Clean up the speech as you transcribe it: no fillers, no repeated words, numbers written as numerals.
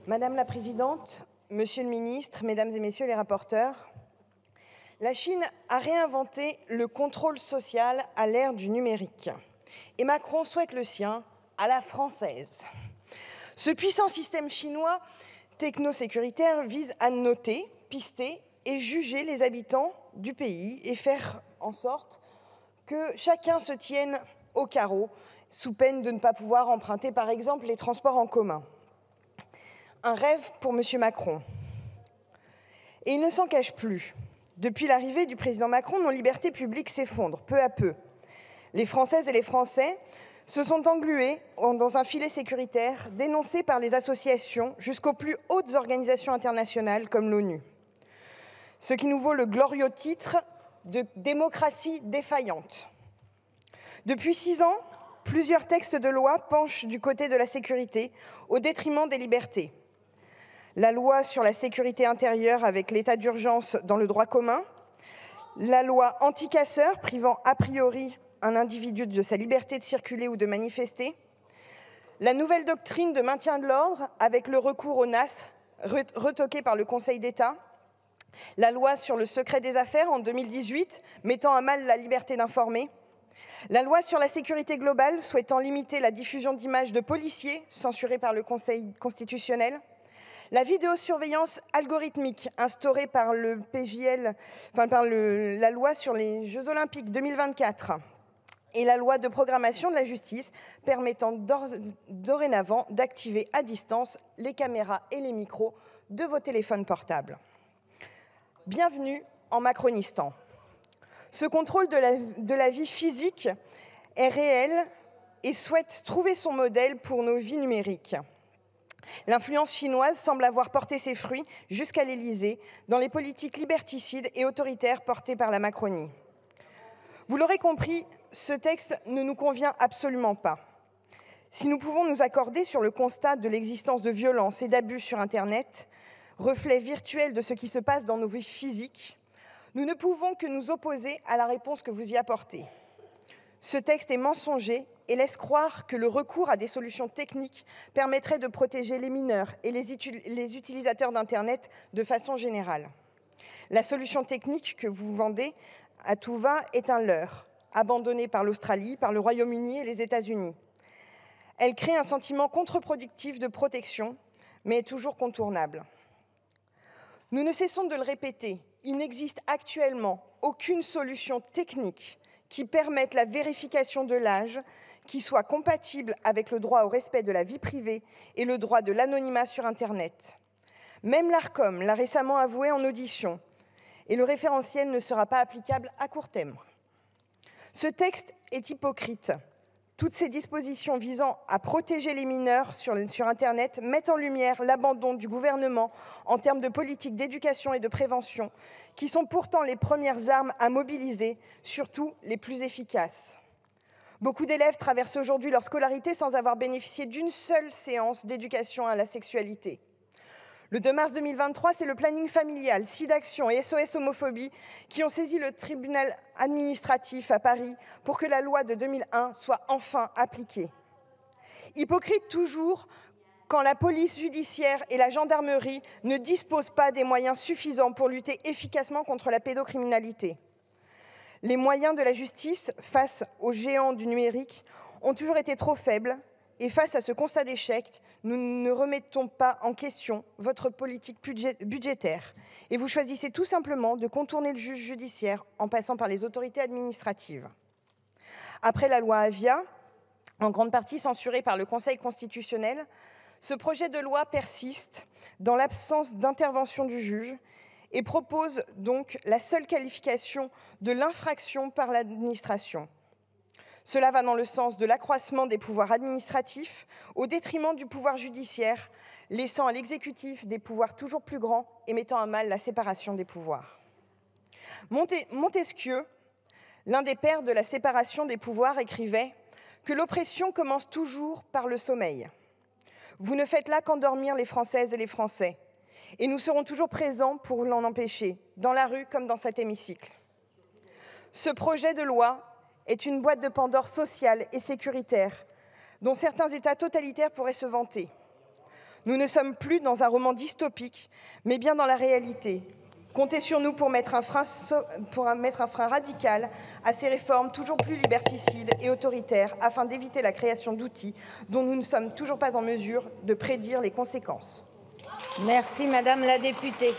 Madame la Présidente, Monsieur le Ministre, Mesdames et Messieurs les rapporteurs, la Chine a réinventé le contrôle social à l'ère du numérique et Macron souhaite le sien à la française. Ce puissant système chinois technosécuritaire vise à noter, pister et juger les habitants du pays et faire en sorte que chacun se tienne au carreau sous peine de ne pas pouvoir emprunter par exemple les transports en commun. Un rêve pour M. Macron. Et il ne s'en cache plus. Depuis l'arrivée du président Macron, nos libertés publiques s'effondrent peu à peu. Les Françaises et les Français se sont englués dans un filet sécuritaire dénoncé par les associations jusqu'aux plus hautes organisations internationales comme l'ONU. Ce qui nous vaut le glorieux titre de démocratie défaillante. Depuis 6 ans, plusieurs textes de loi penchent du côté de la sécurité au détriment des libertés. La loi sur la sécurité intérieure avec l'état d'urgence dans le droit commun, la loi anti-casseurs privant a priori un individu de sa liberté de circuler ou de manifester, la nouvelle doctrine de maintien de l'ordre avec le recours au NAS retoqué par le Conseil d'État, la loi sur le secret des affaires en 2018 mettant à mal la liberté d'informer, la loi sur la sécurité globale souhaitant limiter la diffusion d'images de policiers censurées par le Conseil constitutionnel, la vidéosurveillance algorithmique instaurée par le PJL, la loi sur les Jeux Olympiques 2024 et la loi de programmation de la justice permettant dorénavant d'activer à distance les caméras et les micros de vos téléphones portables. Bienvenue en Macronistan. Ce contrôle de la vie physique est réel et souhaite trouver son modèle pour nos vies numériques. L'influence chinoise semble avoir porté ses fruits jusqu'à l'Élysée dans les politiques liberticides et autoritaires portées par la Macronie. Vous l'aurez compris, ce texte ne nous convient absolument pas. Si nous pouvons nous accorder sur le constat de l'existence de violences et d'abus sur Internet, reflet virtuel de ce qui se passe dans nos vies physiques, nous ne pouvons que nous opposer à la réponse que vous y apportez. Ce texte est mensonger et laisse croire que le recours à des solutions techniques permettrait de protéger les mineurs et les utilisateurs d'Internet de façon générale. La solution technique que vous vendez à tout va est un leurre, abandonné par l'Australie, par le Royaume-Uni et les États-Unis. Elle crée un sentiment contre-productif de protection, mais est toujours contournable. Nous ne cessons de le répéter, il n'existe actuellement aucune solution technique qui permette la vérification de l'âge, qui soit compatible avec le droit au respect de la vie privée et le droit de l'anonymat sur Internet. Même l'Arcom l'a récemment avoué en audition, et le référentiel ne sera pas applicable à court terme. Ce texte est hypocrite. Toutes ces dispositions visant à protéger les mineurs sur Internet mettent en lumière l'abandon du gouvernement en termes de politique d'éducation et de prévention, qui sont pourtant les premières armes à mobiliser, surtout les plus efficaces. Beaucoup d'élèves traversent aujourd'hui leur scolarité sans avoir bénéficié d'une seule séance d'éducation à la sexualité. Le 2 mars 2023, c'est le planning familial, SIDAction et SOS Homophobie qui ont saisi le tribunal administratif à Paris pour que la loi de 2001 soit enfin appliquée. Hypocrite toujours quand la police judiciaire et la gendarmerie ne disposent pas des moyens suffisants pour lutter efficacement contre la pédocriminalité. Les moyens de la justice face aux géants du numérique ont toujours été trop faibles. Et face à ce constat d'échec, nous ne remettons pas en question votre politique budgétaire. Et vous choisissez tout simplement de contourner le juge judiciaire en passant par les autorités administratives. Après la loi Avia, en grande partie censurée par le Conseil constitutionnel, ce projet de loi persiste dans l'absence d'intervention du juge et propose donc la seule qualification de l'infraction par l'administration. Cela va dans le sens de l'accroissement des pouvoirs administratifs au détriment du pouvoir judiciaire, laissant à l'exécutif des pouvoirs toujours plus grands et mettant à mal la séparation des pouvoirs. Montesquieu, l'un des pères de la séparation des pouvoirs, écrivait que l'oppression commence toujours par le sommeil. Vous ne faites là qu'endormir les Françaises et les Français, et nous serons toujours présents pour l'en empêcher, dans la rue comme dans cet hémicycle. Ce projet de loi est une boîte de Pandore sociale et sécuritaire dont certains États totalitaires pourraient se vanter. Nous ne sommes plus dans un roman dystopique, mais bien dans la réalité. Comptez sur nous pour mettre un frein radical à ces réformes toujours plus liberticides et autoritaires, afin d'éviter la création d'outils dont nous ne sommes toujours pas en mesure de prédire les conséquences. Merci, Madame la députée.